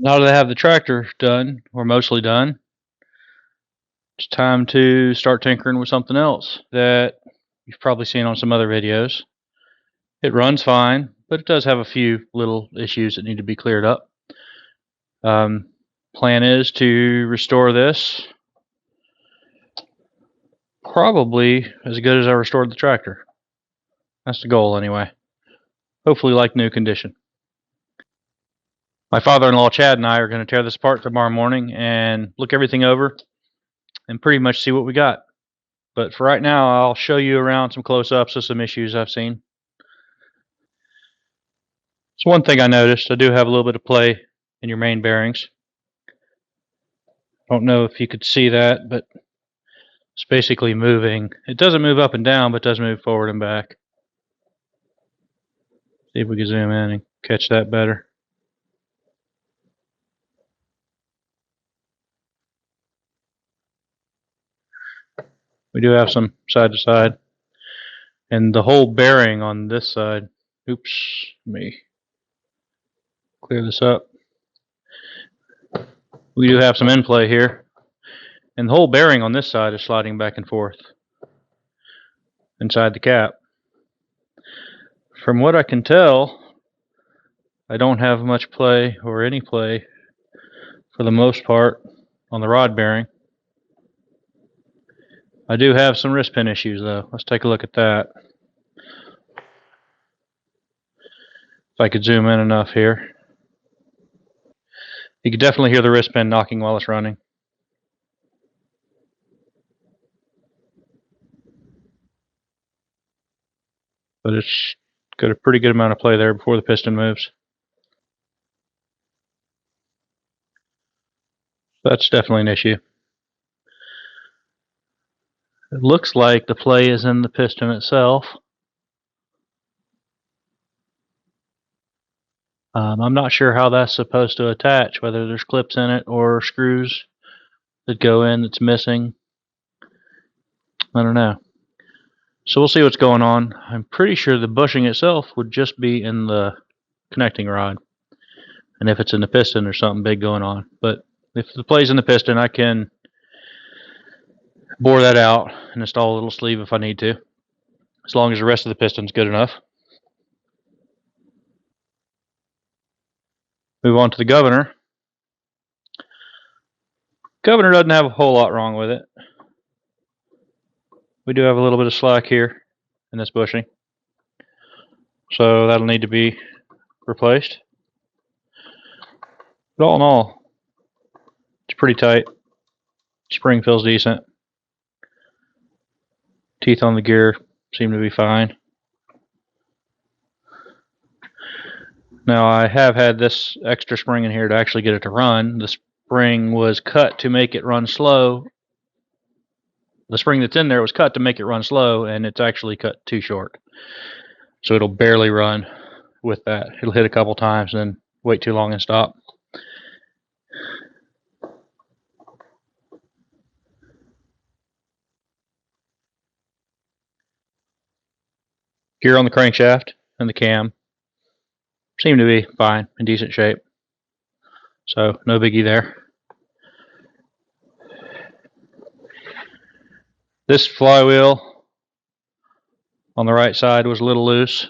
Now that I have the tractor done, or mostly done, it's time to start tinkering with something else that you've probably seen on some other videos. It runs fine, but it does have a few little issues that need to be cleared up. Plan is to restore this probably as good as I restored the tractor. That's the goal anyway. Hopefully like new condition. My father-in-law Chad and I are going to tear this apart tomorrow morning and look everything over and pretty much see what we got. But for right now, I'll show you around some close-ups of some issues I've seen. So one thing I noticed, I do have a little bit of play in your main bearings. I don't know if you could see that, but it's basically moving. It doesn't move up and down, but does move forward and back. See if we can zoom in and catch that better. We do have some side to side. And the whole bearing on this side, oops, let me clear this up. We do have some in play here. And the whole bearing on this side is sliding back and forth inside the cap. From what I can tell, I don't have much play or any play for the most part on the rod bearing. I do have some wrist pin issues though. Let's take a look at that. If I could zoom in enough here. You can definitely hear the wrist pin knocking while it's running. But it's got a pretty good amount of play there before the piston moves. That's definitely an issue. It looks like the play is in the piston itself. I'm not sure how that's supposed to attach, whether there's clips in it or screws that go in that's missing. I don't know. So we'll see what's going on. I'm pretty sure the bushing itself would just be in the connecting rod. And if it's in the piston, there's something big going on. But if the play's in the piston, I can bore that out and install a little sleeve if I need to, as long as the rest of the piston's good enough. Move on to the governor. Governor doesn't have a whole lot wrong with it. We do have a little bit of slack here in this bushing, so that'll need to be replaced. But all in all, it's pretty tight. Spring feels decent. Teeth on the gear seem to be fine. Now I have had this extra spring in here to actually get it to run. The spring was cut to make it run slow. The spring that's in there was cut to make it run slow, and it's actually cut too short. So it'll barely run with that. It'll hit a couple times and then wait too long and stop. Gear on the crankshaft and the cam seem to be fine, in decent shape. So no biggie there. This flywheel on the right side was a little loose.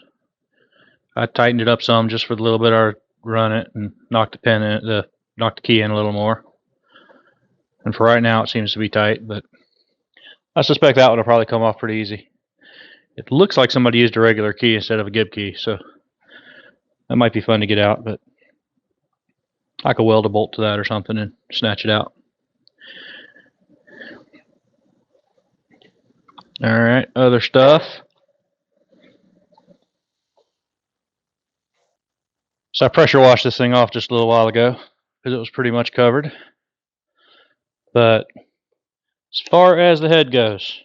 I tightened it up some just for the little bit I run it and knocked the pin in it, knocked the key in a little more. And for right now it seems to be tight, but I suspect that one will probably come off pretty easy. It looks like somebody used a regular key instead of a gib key, so that might be fun to get out, but I could weld a bolt to that or something and snatch it out. Alright, other stuff. So I pressure washed this thing off just a little while ago because it was pretty much covered. But as far as the head goes,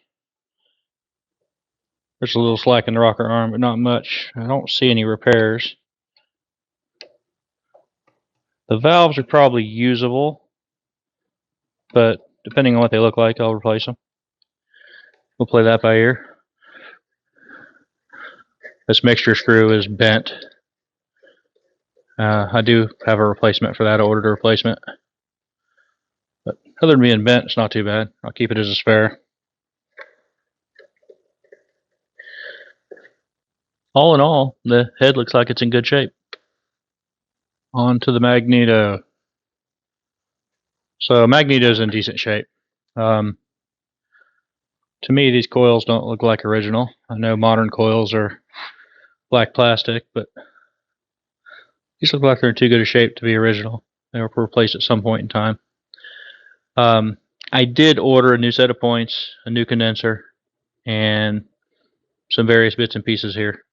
there's a little slack in the rocker arm, but not much. I don't see any repairs. The valves are probably usable, but depending on what they look like, I'll replace them. We'll play that by ear. This mixture screw is bent, I do have a replacement for that. I ordered a replacement. But other than being bent, it's not too bad. I'll keep it as a spare. All in all, the head looks like it's in good shape. On to the magneto. So magneto's in decent shape. To me, these coils don't look like original. I know modern coils are black plastic, but these look like they're in too good a shape to be original. They were replaced at some point in time. I did order a new set of points, a new condenser, and some various bits and pieces here.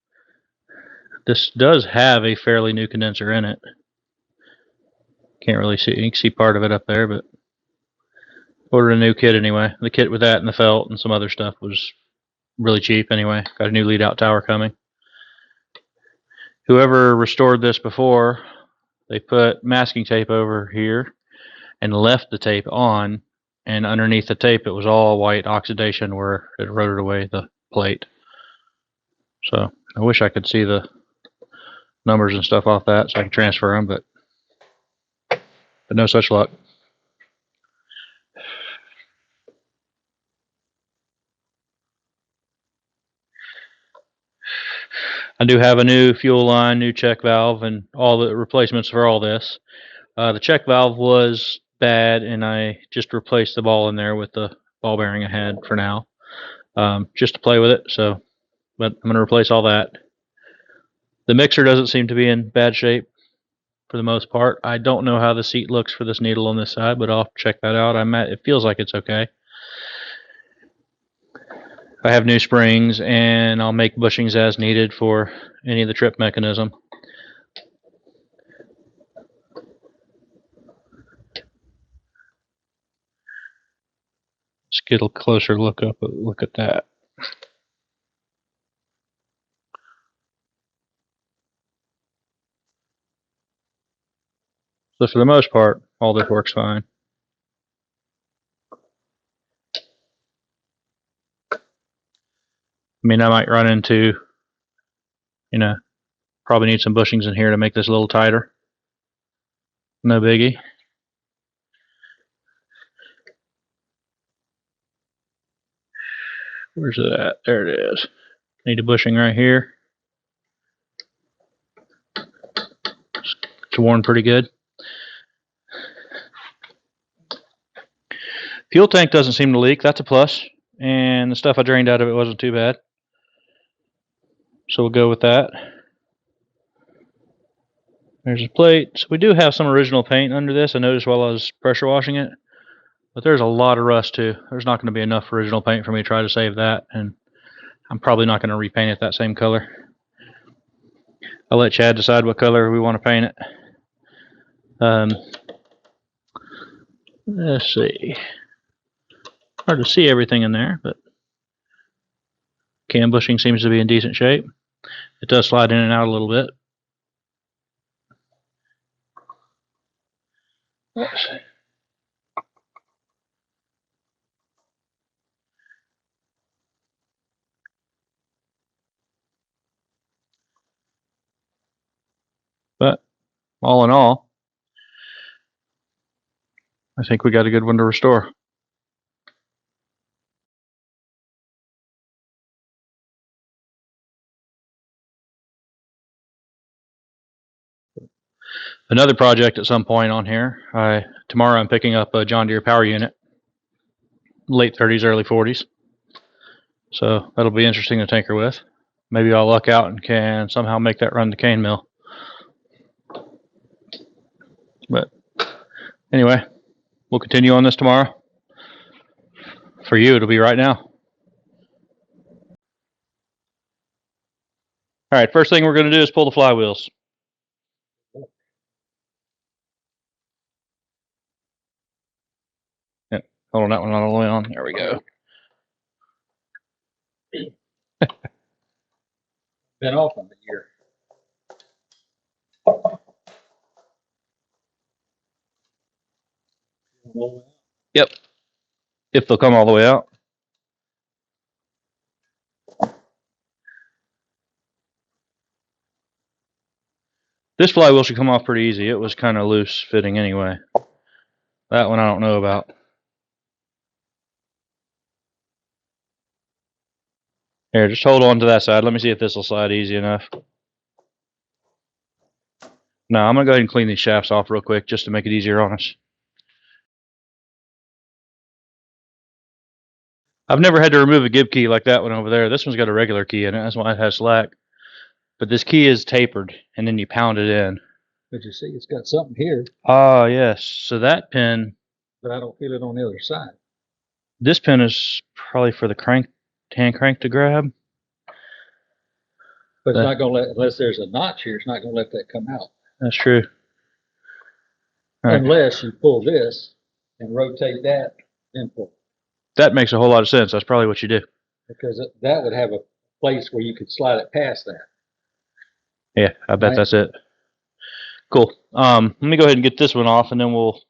This does have a fairly new condenser in it. Can't really see, you can see part of it up there, but ordered a new kit anyway. The kit with that and the felt and some other stuff was really cheap anyway. Got a new lead out tower coming. Whoever restored this before, they put masking tape over here and left the tape on, and underneath the tape it was all white oxidation where it eroded away the plate. So I wish I could see the numbers and stuff off that so I could transfer them, but no such luck. I do have a new fuel line, new check valve, and all the replacements for all this. The check valve was bad, and I just replaced the ball in there with the ball bearing I had for now, just to play with it. So, but I'm going to replace all that. The mixer doesn't seem to be in bad shape for the most part. I don't know how the seat looks for this needle on this side, but I'll check that out. It feels like it's okay. I have new springs, and I'll make bushings as needed for any of the trip mechanism. Let's get a closer look at that. So for the most part, all this works fine. I mean, I might run into, probably need some bushings in here to make this a little tighter. No biggie. Where's it at? There it is. Need a bushing right here. It's worn pretty good. Fuel tank doesn't seem to leak. That's a plus. And the stuff I drained out of it wasn't too bad. So we'll go with that. There's a plate. So we do have some original paint under this. I noticed while I was pressure washing it. But there's a lot of rust too. There's not going to be enough original paint for me to try to save that. And I'm probably not going to repaint it that same color. I'll let Chad decide what color we want to paint it. Let's see. Hard to see everything in there, but cam bushing seems to be in decent shape. It does slide in and out a little bit. Let's see. But all in all, I think we got a good one to restore. Another project at some point on here. Tomorrow I'm picking up a John Deere power unit, late 30s, early 40s. So that'll be interesting to tinker with. Maybe I'll luck out and can somehow make that run the cane mill. But anyway, we'll continue on this tomorrow. For you, it'll be right now. All right, first thing we're going to do is pull the flywheels. Yep, hold on, that one not all the way on. There we go. Been off on the gear. Yep, if they'll come all the way out. This flywheel should come off pretty easy. It was kind of loose fitting anyway. That one I don't know about. Here, just hold on to that side. Let me see if this will slide easy enough. No, I'm going to go ahead and clean these shafts off real quick just to make it easier on us. I've never had to remove a give key like that one over there. This one's got a regular key in it. That's why it has slack. But this key is tapered, and then you pound it in. But you see, it's got something here. Ah, yes. So that pin. But I don't feel it on the other side. This pin is probably for the hand crank to grab. But it's not going to let, unless there's a notch here, it's not going to let that come out. That's true. Right. Unless you pull this and rotate that, then pull. That makes a whole lot of sense. That's probably what you do. Because that would have a place where you could slide it past that. Yeah, I bet that's it. Cool. Let me go ahead and get this one off, and then we'll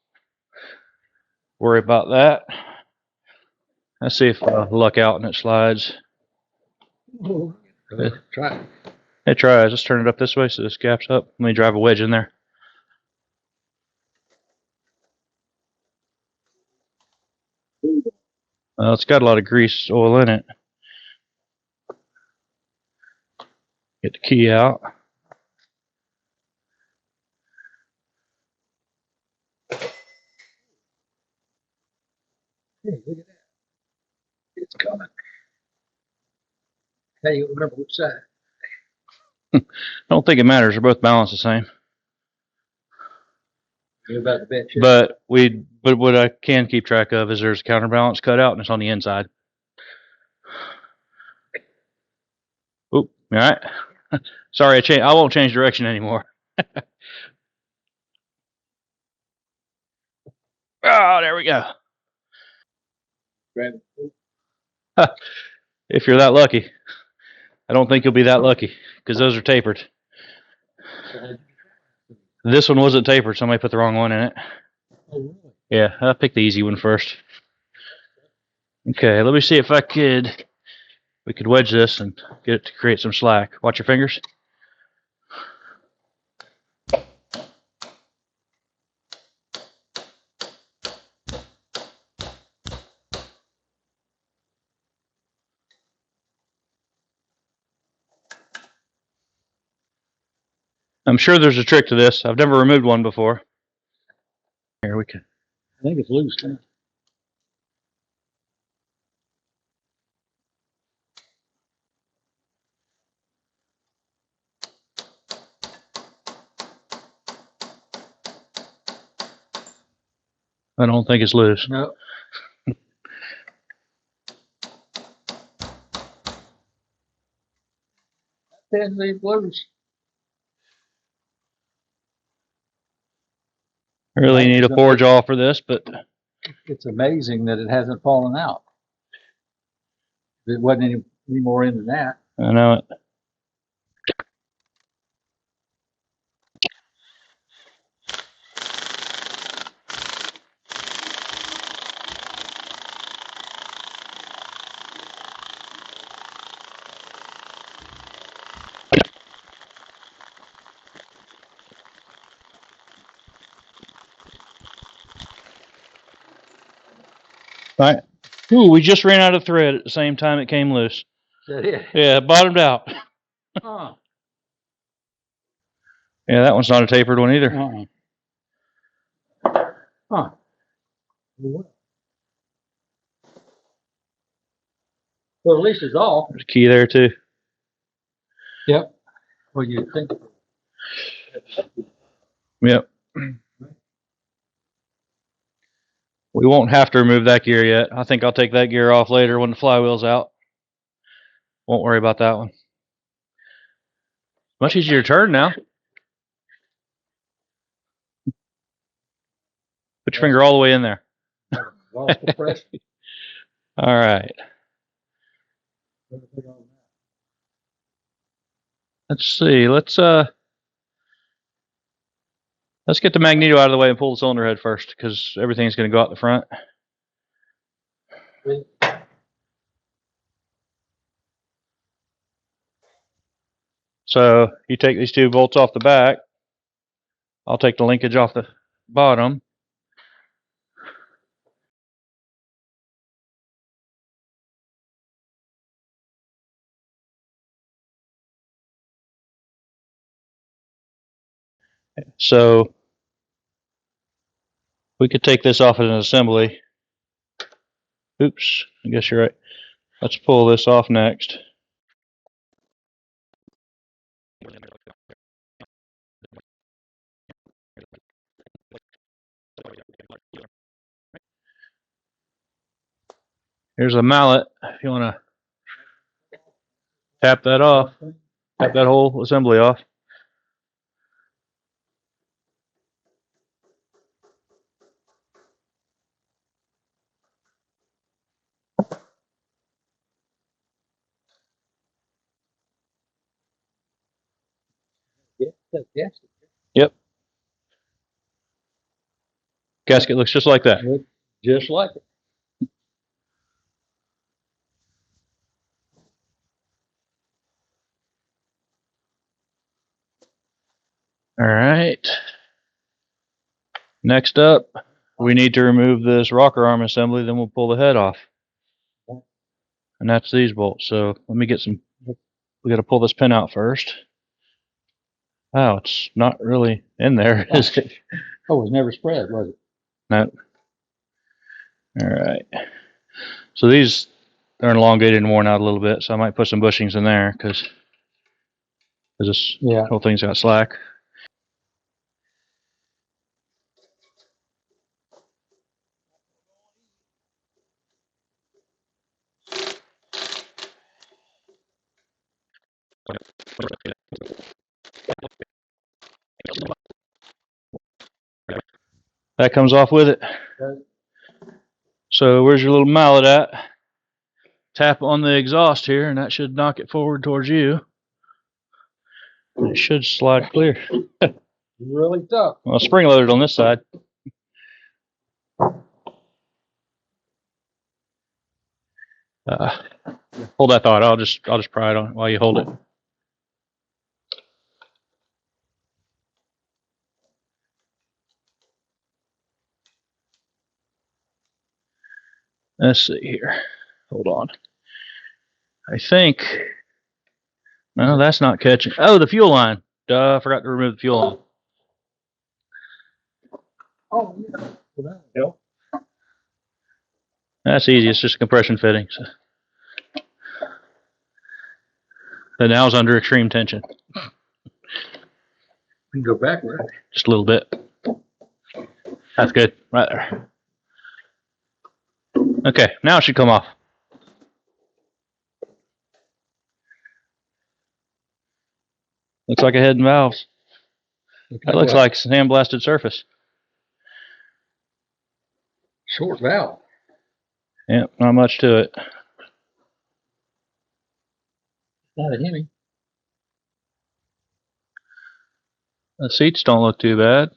worry about that. Let's see if I luck out and it slides. Try it. It tries. Let's turn it up this way so this gap's up. Let me drive a wedge in there. It's got a lot of grease oil in it. Get the key out. Hey, look at that. It's coming. Hey, you remember which side? I don't think it matters. They're both balanced the same. You're about to bet you. But what I can keep track of is there's a counterbalance cut out and it's on the inside. Oop, all right. Sorry, I won't change direction anymore. Oh, there we go. Grab it. If you're that lucky. I don't think you'll be that lucky because those are tapered. This one wasn't tapered. Somebody put the wrong one in it. Oh, really? Yeah, I picked the easy one first. Okay, let me see if we could wedge this and get it to create some slack. Watch your fingers. I'm sure there's a trick to this. I've never removed one before. Here we can. I think it's loose now. I don't think it's loose. No. That's loose. Really need a forge jaw for this, but it's amazing that it hasn't fallen out. If it wasn't any more in than that. I know it. All right. Ooh, we just ran out of thread at the same time it came loose. Is that it? Yeah, it bottomed out. Huh. Yeah, that one's not a tapered one either. Huh. Well, at least it's off. There's a key there too. Yep. Well, you think. Yep. We won't have to remove that gear yet. I think I'll take that gear off later when the flywheel's out. Won't worry about that one. Much easier to turn now. Put your finger all the way in there. All right. Let's see. Let's get the magneto out of the way and pull the cylinder head first, because everything's going to go out the front. So you take these two bolts off the back, I'll take the linkage off the bottom. So we could take this off as an assembly. Oops, I guess you're right. Let's pull this off next. Here's a mallet. If you want to tap that off, tap that whole assembly off. Yes. Yep. Gasket looks just like that. Just like it. All right. Next up, we need to remove this rocker arm assembly, then we'll pull the head off. And that's these bolts. So let me get some, we got to pull this pin out first. Oh, it's not really in there, is it? Oh, it was never spread, was it? No. All right. So these are elongated and worn out a little bit, so I might put some bushings in there because this whole thing's got slack. That comes off with it. So where's your little mallet at? Tap on the exhaust here, and that should knock it forward towards you. It should slide clear. Really tough. Well, spring loaded on this side. Hold that thought. I'll just pry it on while you hold it. Let's see here. Hold on. I think. No, that's not catching. Oh, the fuel line. Duh, I forgot to remove the fuel line. Oh, yeah. Well, that'll help. That's easy. It's just a compression fitting. So. The now's under extreme tension. We can go backward. Just a little bit. That's good. Right there. Okay, now it should come off. Looks like a head and valves. That looks like sandblasted surface. Short valve. Yep, not much to it. Not a Hemi. The seats don't look too bad.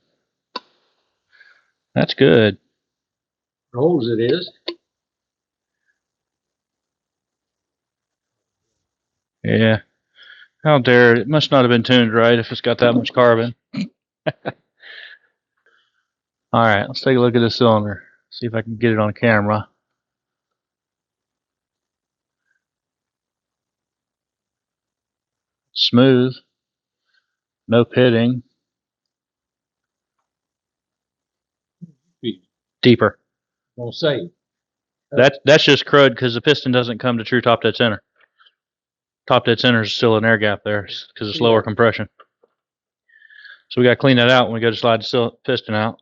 That's good. Old as it is. Yeah. How dare it? It must not have been tuned right if it's got that much carbon. Alright, let's take a look at this cylinder. See if I can get it on camera. Smooth. No pitting. Deeper. Don't say. That's just crud because the piston doesn't come to true top dead center. Top dead center is still an air gap there because it's lower compression. So we got to clean that out when we go to slide the piston out.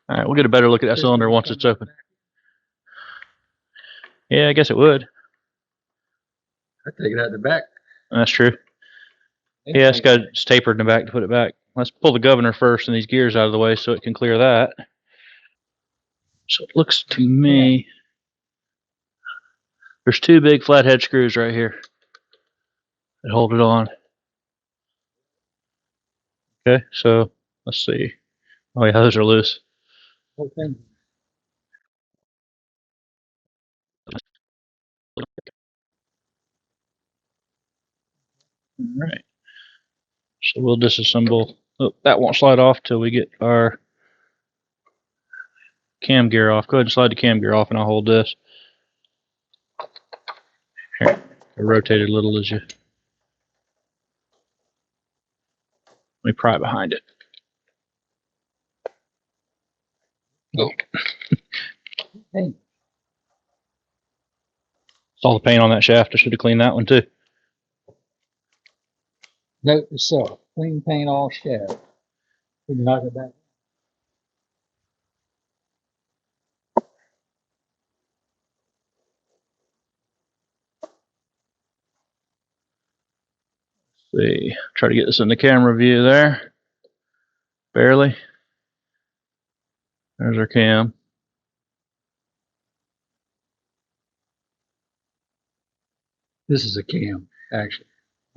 All right, we'll get a better look at that cylinder once it's open. Yeah, I guess it would. I'd take it out the back. That's true. Yeah, it's tapered in the back to put it back. Let's pull the governor first and these gears out of the way so it can clear that. So it looks to me, there's two big flathead screws right here that hold it on. Okay, so let's see. Oh yeah, those are loose. Okay. All right. So we'll disassemble Oh, that won't slide off till we get our cam gear off. Go ahead and slide the cam gear off and I'll hold this. Here, I rotate it a little as you. Let me pry behind it. Oh. Hey, Saw the paint on that shaft. I should have cleaned that one too. note to self, clean paint all shaft. We can knock it back. See, try to get this in the camera view there. Barely. There's our cam. This is a cam, actually.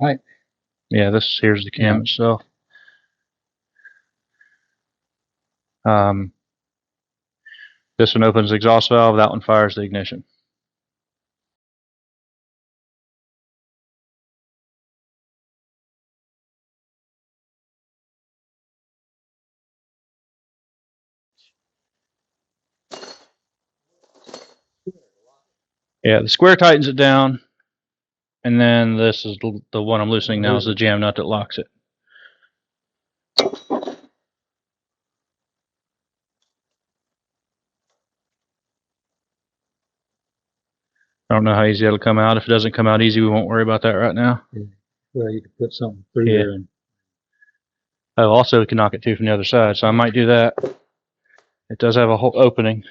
Right. Yeah, here's the cam itself. This one opens the exhaust valve. That one fires the ignition. Yeah, the square tightens it down, and then this is the one I'm loosening now is the jam nut that locks it. I don't know how easy it'll come out. If it doesn't come out easy, we won't worry about that right now. Yeah. Well, you could put something through there. And oh, also we can knock it too from the other side, so I might do that. It does have a whole opening.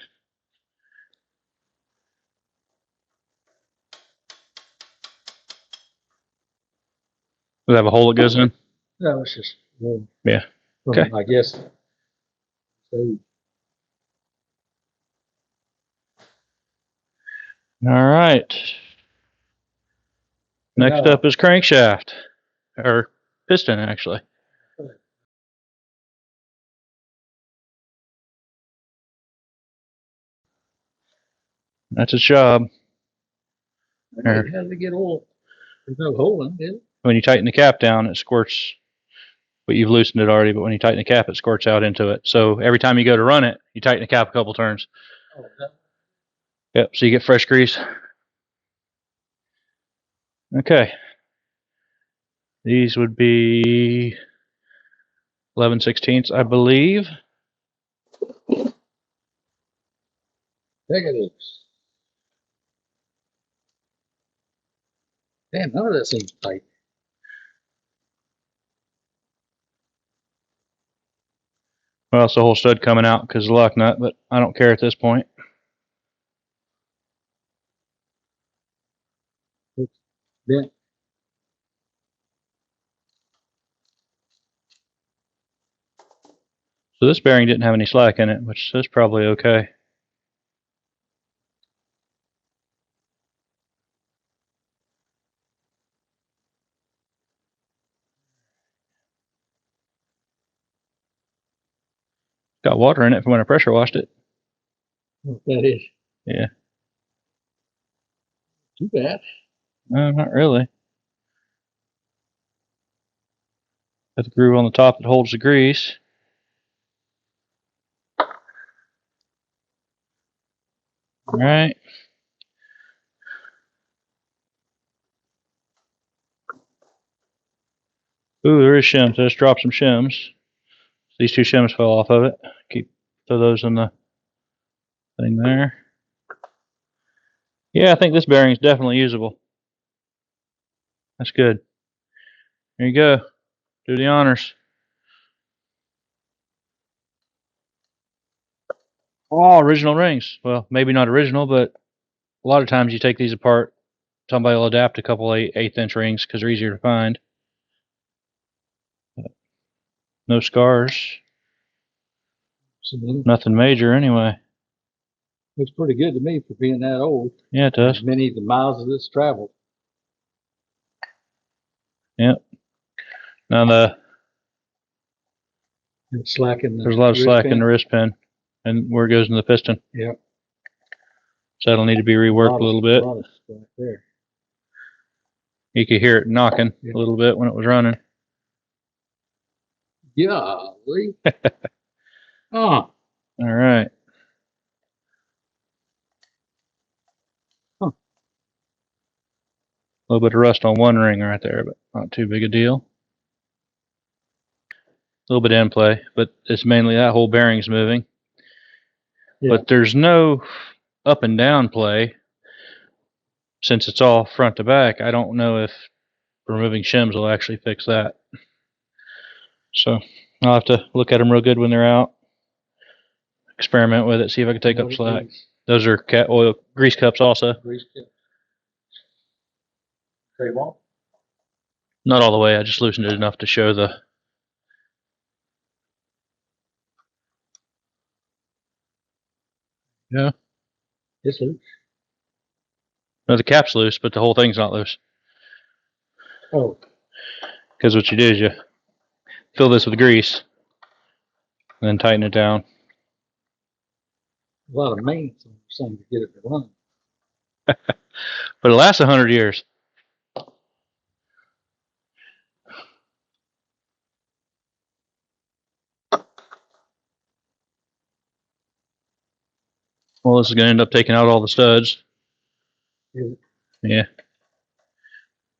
Does it have a hole that goes in? no, it's just Yeah. Okay. I guess. So All right. Next up is crankshaft, or piston actually. That's its job. how did it get oil? There's no hole in it, is it? When you tighten the cap down, it squirts. But you've loosened it already. But when you tighten the cap, it squirts out into it. So every time you go to run it, you tighten the cap a couple turns. Oh, yep. So you get fresh grease. Okay. These would be 11/16, I believe. Take it is. Damn, none of that seems tight. Well, it's the whole stud coming out because of the lock nut, but I don't care at this point. It's bent. So this bearing didn't have any slack in it, which is probably okay. Got water in it from when I pressure washed it. That is. Yeah. Too bad. No, not really. Got the groove on the top that holds the grease. All right. Ooh, there is shims. I just dropped some shims. These two shims fell off of it. Throw those in the thing there. Yeah, I think this bearing is definitely usable. That's good. There you go. Do the honors. Oh, original rings. Well, maybe not original, but a lot of times you take these apart. Somebody will adapt a couple 1/8" rings because they're easier to find. No scars. Nothing major anyway. Looks pretty good to me for being that old. Yeah, it does. Many of the miles of this traveled. Yep. Now There's a lot of slack in the wrist pin, and where it goes in the piston. Yep. So that'll need to be reworked a little bit. A lot of slack there. You could hear it knocking a little bit when it was running. Golly. Oh. All right. Huh. A little bit of rust on one ring right there, but not too big a deal. A little bit of end play, but it's mainly that whole bearing's moving. Yeah. But there's no up and down play. Since it's all front to back, I don't know if removing shims will actually fix that. So I'll have to look at them real good when they're out. Experiment with it, see if I can take up slack. Those are cat oil grease cups also. Grease cup. They won't? Not all the way, I just loosened it enough to show the... Yeah. It's loose. No, the cap's loose, but the whole thing's not loose. Oh. Because what you do is you fill this with grease and then tighten it down. A lot of maintenance on this thing to get it to run. But it lasts 100 years. Well, this is going to end up taking out all the studs. Yeah.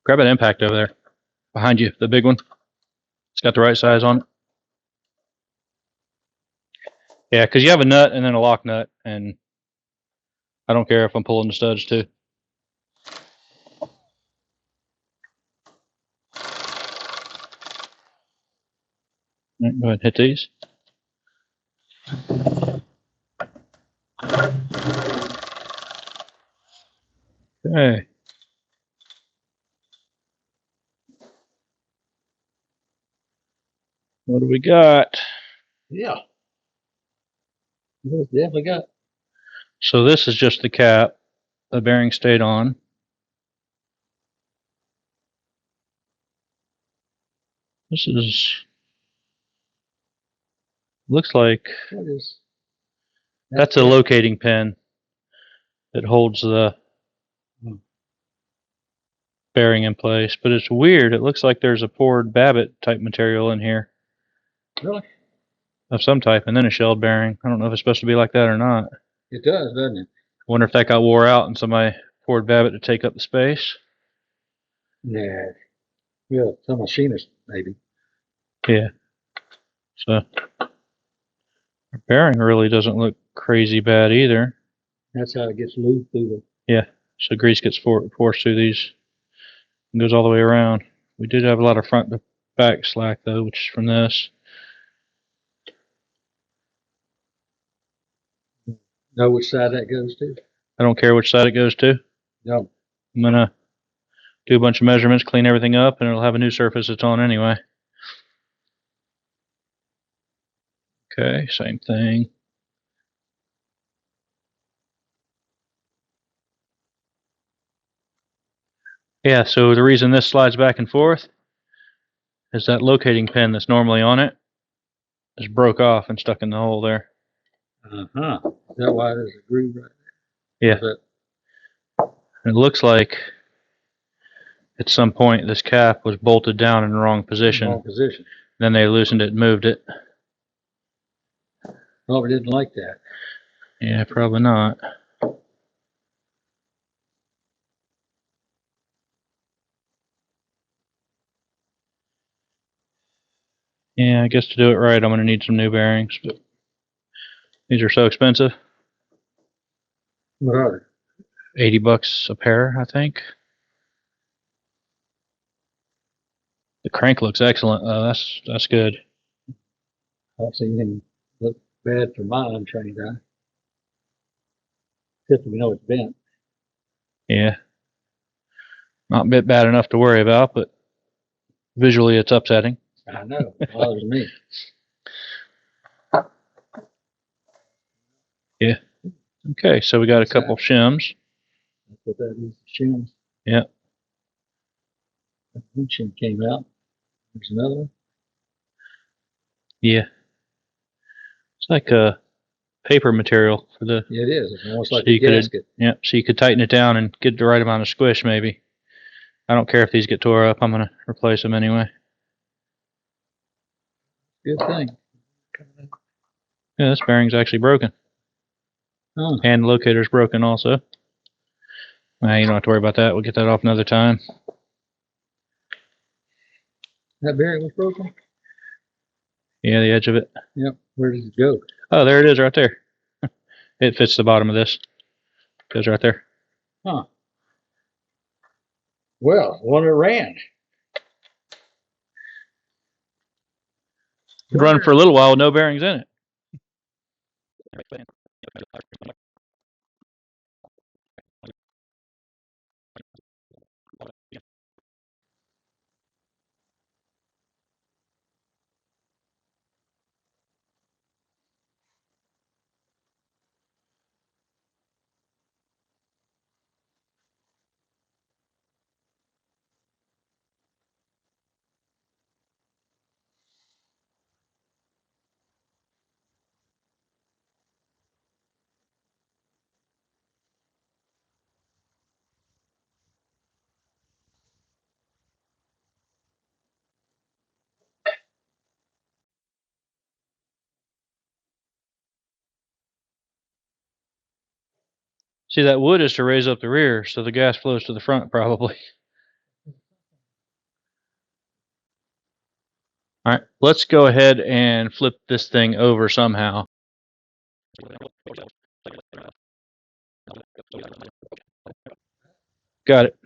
Grab an impact over there. Behind you, the big one. It's got the right size on it. Yeah, because you have a nut and then a lock nut, and I don't care if I'm pulling the studs too. Right, go ahead and hit these. Okay. What do we got? Yeah. It's definitely got. So this is just the cap. The bearing stayed on. This is... looks like... What is... That's a locating pin that holds the bearing in place, but it's weird. It looks like there's a poured Babbitt type material in here. Really? Of some type, and then a shelled bearing. I don't know if it's supposed to be like that or not. It does, doesn't it? I wonder if that got wore out and somebody poured Babbitt to take up the space. Yeah. Yeah, some machinist, maybe. Yeah. So, the bearing really doesn't look crazy bad either. That's how it gets loose through the... Yeah, so grease gets forced through these and goes all the way around. We did have a lot of front to back slack though, which is from this. Know which side that goes to? I don't care which side it goes to. No. I'm gonna do a bunch of measurements, clean everything up, and it'll have a new surface it's on anyway. Okay, same thing. Yeah, so the reason this slides back and forth is that locating pin that's normally on it is broke off and stuck in the hole there. Uh-huh. Is that why there's a groove right Yeah. there? It looks like at some point this cap was bolted down in the wrong position. Wrong position. Then they loosened it and moved it. Probably didn't like that. Yeah, probably not. Yeah, I guess to do it right, I'm going to need some new bearings, but these are so expensive. What are they? $80 a pair, I think. The crank looks excellent. That's good. I don't see anything look bad for my untrained eye. Except we know it's bent. Yeah. Not a bit bad enough to worry about, but visually it's upsetting. I know. It bothers me. Yeah. Okay, so we got a couple shims. That's what that is, shims. Yeah. One shim came out. There's another one. Yeah. It's like a paper material for the... Yeah, it is. It's almost like so a gasket. Yeah, so you could tighten it down and get the right amount of squish maybe. I don't care if these get tore up. I'm going to replace them anyway. Good thing. Yeah, this bearing's actually broken. Oh. And the locator's broken also. Nah, you don't have to worry about that. We'll get that off another time. That bearing was broken? Yeah, the edge of it. Yep. Where did it go? Oh, there it is right there. It fits the bottom of this. Goes right there. Huh. Well, one that ran. Could run for a little while with no bearings in it. See, that wood is to raise up the rear, so the gas flows to the front probably. All right, let's go ahead and flip this thing over somehow. Got it.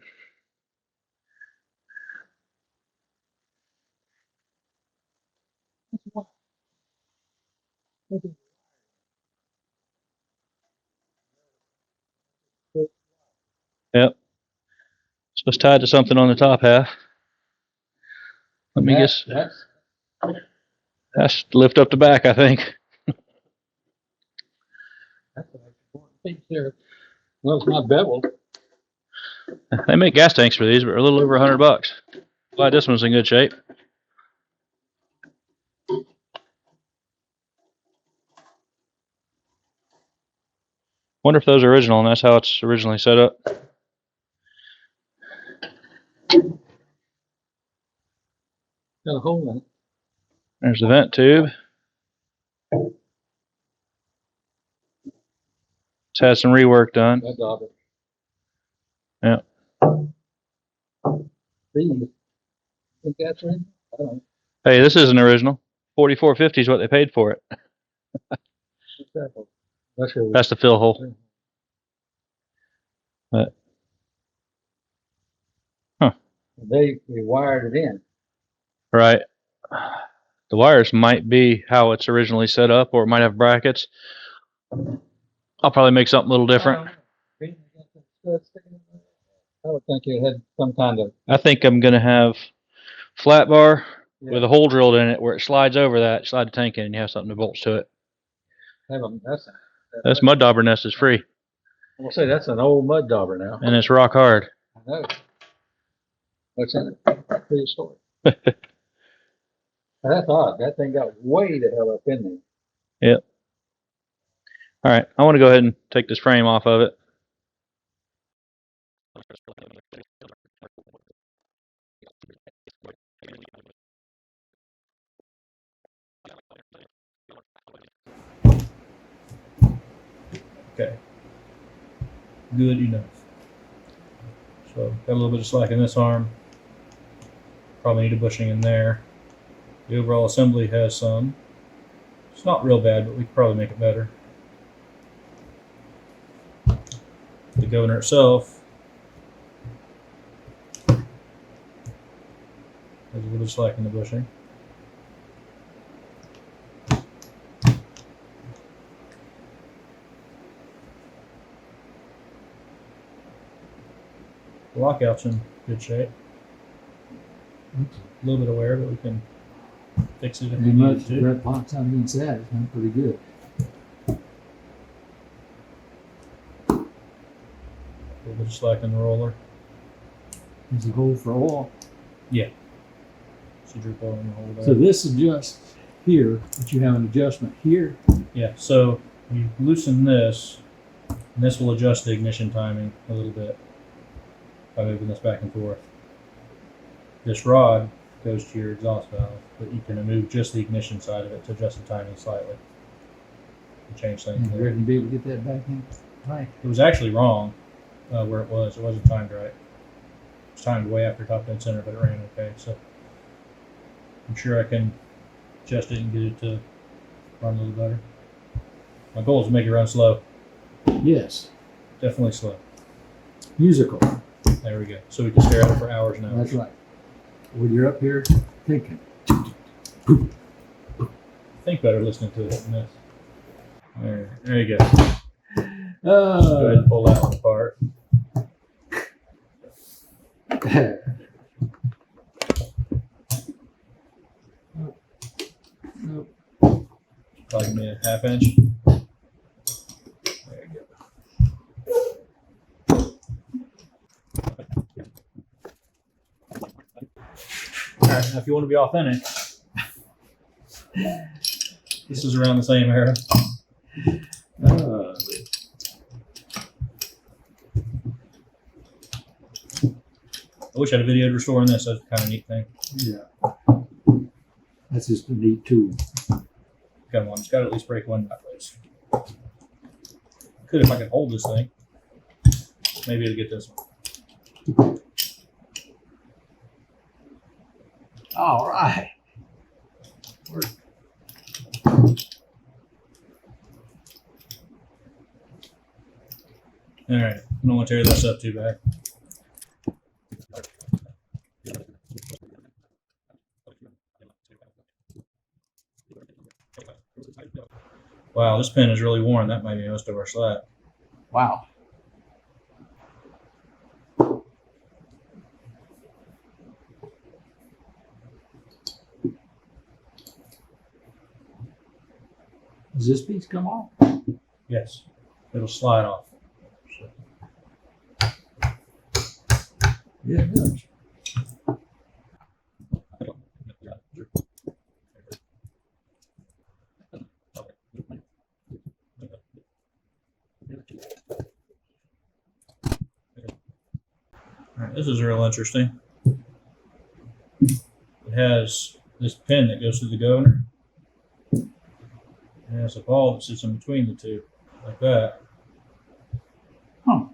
Yep. So it's tied to something on the top half. Let me guess. That's lift up the back, I think. That's an important piece there. Well, it's not beveled. They make gas tanks for these, but they're a little over $100. Glad this one's in good shape. Wonder if those are original and that's how it's originally set up. Got a hole in it. There's the vent tube. It's had some rework done. That dauber. Yeah. Think that's right? I don't know. Hey, this isn't original. $44.50 is what they paid for it. That's the fill hole. But, huh. They wired it in. Right. The wires might be how it's originally set up, or it might have brackets. I'll probably make something a little different. I would think it had some kind of. I think I'm going to have flat bar with a hole drilled in it where it slides over that, slide the tank in, and you have something to bolt to it. This mud dauber nest is free. I'm gonna say that's an old mud dauber now. And it's rock hard. I know. What's in it? Prehistoric. That's odd. That thing got way the hell up in there. Yep. All right. I want to go ahead and take this frame off of it. Okay. Good enough. So got a little bit of slack in this arm. Probably need a bushing in there. The overall assembly has some. It's not real bad, but we could probably make it better. The governor itself has a little bit of slack in the bushing. The lockout's in good shape. A little bit of wear, but we can fix it if we need to. Red pots on the inside is not pretty good. A little bit of slack in the roller. There's a hole for oil. Yeah. So drip oil in the hole there. So this adjusts here, but you have an adjustment here. Yeah, so you loosen this, and this will adjust the ignition timing a little bit by moving this back and forth. This rod goes to your exhaust valve, but you can remove just the ignition side of it to adjust the timing slightly and change things. You reckon you'll be able to get that back in? Right. It was actually wrong where it was. It wasn't timed right. It was timed way after top dead center, but it ran okay. So I'm sure I can adjust it and get it to run a little better. My goal is to make it run slow. Yes. Definitely slow. Musical. There we go. So we can stare at it for hours now. That's right. When you're up here thinking. Think better listening to it than this. There you go. Go ahead and pull that one apart. Probably give me a half inch. There you go. Alright, now if you want to be authentic, this is around the same era. I wish I had a video restoring this. That's kind of a neat thing. Yeah. That's just a neat tool. Come on, it's got to at least break one back loose. Could if I could hold this thing. Maybe it'll get this one. All right. All right, I don't want to tear this up too bad. Wow, this pin is really worn. That might be most of our slat. Wow. Does this piece come off? Yes, it'll slide off. So. Yeah, it does. All right, this is real interesting. It has this pin that goes through the governor. It has a ball that sits in between the two, like that. Huh.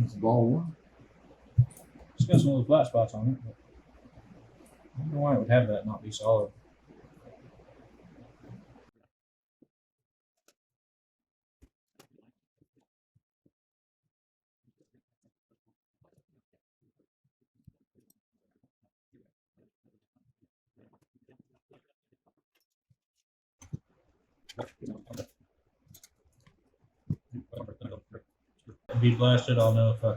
It's a ball one. It's got some little flat spots on it, but I don't know why it would have that and not be solid. If he blasted, I'll know if I.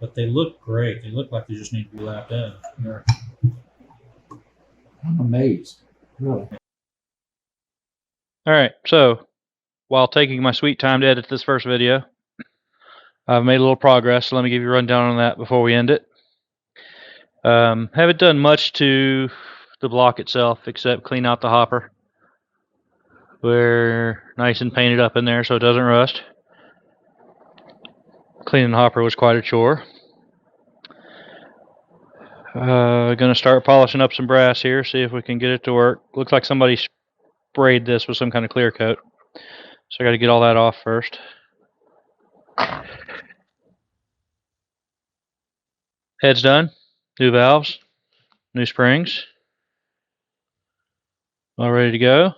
But they look great. They look like they just need to be lapped in. I'm amazed. Really. All right, so while taking my sweet time to edit this first video, I've made a little progress. So let me give you a rundown on that before we end it. Haven't done much to the block itself except clean out the hopper. We're nice and painted up in there so it doesn't rust. Cleaning the hopper was quite a chore. Gonna start polishing up some brass here, see if we can get it to work. Looks like somebody sprayed this with some kind of clear coat. So I gotta get all that off first. Head's done. New valves. New springs. All ready to go.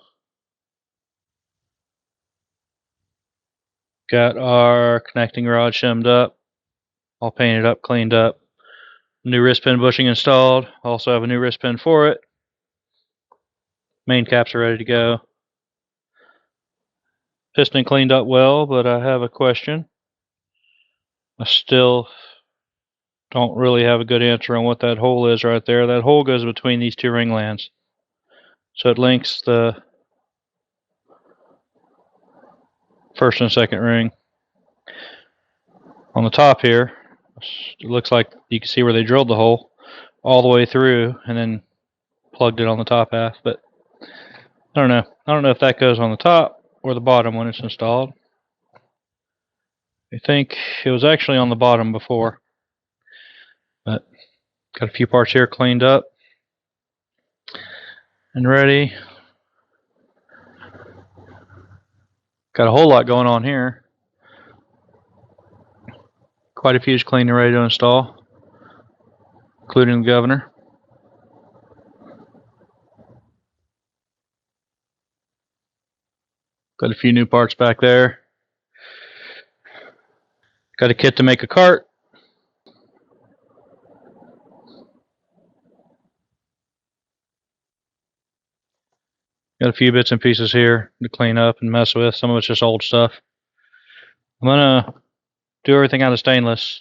Got our connecting rod shimmed up. All painted up, cleaned up. New wrist pin bushing installed. Also have a new wrist pin for it. Main caps are ready to go. Piston cleaned up well, but I have a question. I still don't really have a good answer on what that hole is right there. That hole goes between these two ringlands. So it links the first and second ring. On the top here, it looks like you can see where they drilled the hole all the way through and then plugged it on the top half, but I don't know. I don't know if that goes on the top or the bottom when it's installed. I think it was actually on the bottom before, but Got a few parts here cleaned up and ready. Got a whole lot going on here. Quite a fuse cleaned and ready to install, including the governor. Got a few new parts back there. Got a kit to make a cart. Got a few bits and pieces here to clean up and mess with. Some of it's just old stuff. I'm gonna do everything out of stainless.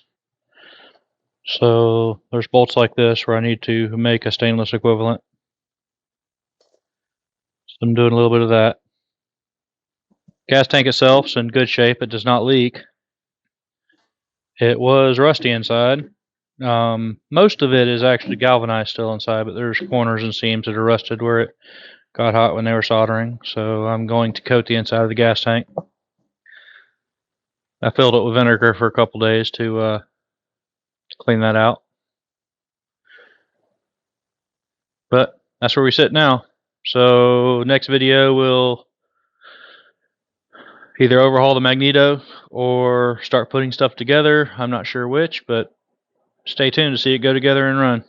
So there's bolts like this where I need to make a stainless equivalent. So I'm doing a little bit of that. Gas tank itself is in good shape. It does not leak. It was rusty inside. Most of it is actually galvanized still inside, but there's corners and seams that are rusted where it got hot when they were soldering. So I'm going to coat the inside of the gas tank. I filled it with vinegar for a couple days to clean that out. But that's where we sit now. So next video we'll either overhaul the magneto or start putting stuff together. I'm not sure which, but stay tuned to see it go together and run.